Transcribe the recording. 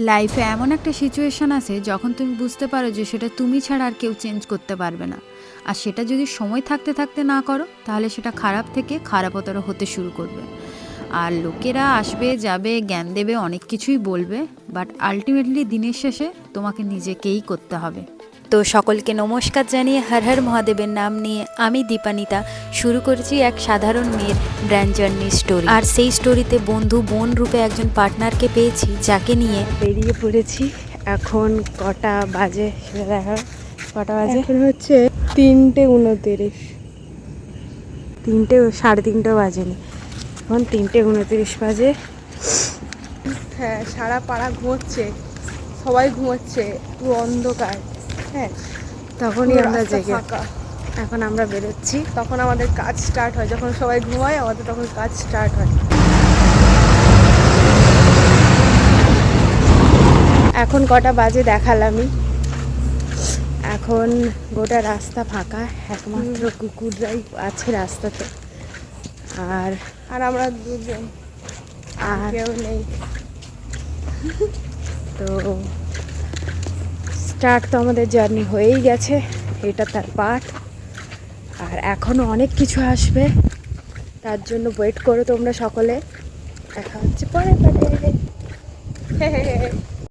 লাইফে এমন একটা সিচুয়েশান আসে যখন তুমি বুঝতে পারো যে সেটা তুমি ছাড়া আর কেউ চেঞ্জ করতে পারবে না, আর সেটা যদি সময় থাকতে থাকতে না করো তাহলে সেটা খারাপ থেকে খারাপতর হতে শুরু করবে। আর লোকেরা আসবে যাবে, জ্ঞান দেবে, অনেক কিছুই বলবে, বাট আলটিমেটলি দিনের শেষে তোমাকে নিজেকেই করতে হবে। তো সকলকে নমস্কার জানিয়ে হর হর মহাদেবের নাম নিয়ে আমি দীপানিতা শুরু করেছি এক সাধারণ মেয়ের ব্র্যান্ড জার্নি স্টোরি। আর সেই স্টোরিতে বন্ধু বোন রূপে একজন পার্টনারকে পেয়েছি, যাকে নিয়ে বেরিয়ে পড়েছি। এখন কটা বাজে সেটা দেখা, কটা বাজে এখন হচ্ছে 3:29। 3:30 বাজেনি, এখন 3:29 বাজে। হ্যাঁ, সারা পাড়া ঘুমোচ্ছে, সবাই ঘুমোচ্ছে, পুরো অন্ধকার। হ্যাঁ, তখনই পুরো আমরা রাস্তা জেগে, ফাঁকা। এখন আমরা বেরোচ্ছি। তখন আমাদের কাজ স্টার্ট হয়, যখন সবাই ঘুমায় আমাদের তখন কাজ স্টার্ট হয়। এখন কটা বাজে দেখালামই। এখন গোটা রাস্তা ফাঁকা, একমাত্র কুকুররাই আছে রাস্তাতে। আর আর আমরা দুজন, আর কেউ নেই। তো স্টার্ট তো আমাদের জার্নি হয়েই গেছে, এটা তার পার্ট। আর এখনও অনেক কিছু আসবে, তার জন্য ওয়েট করো তোমরা সকলে। দেখা হচ্ছে পরে।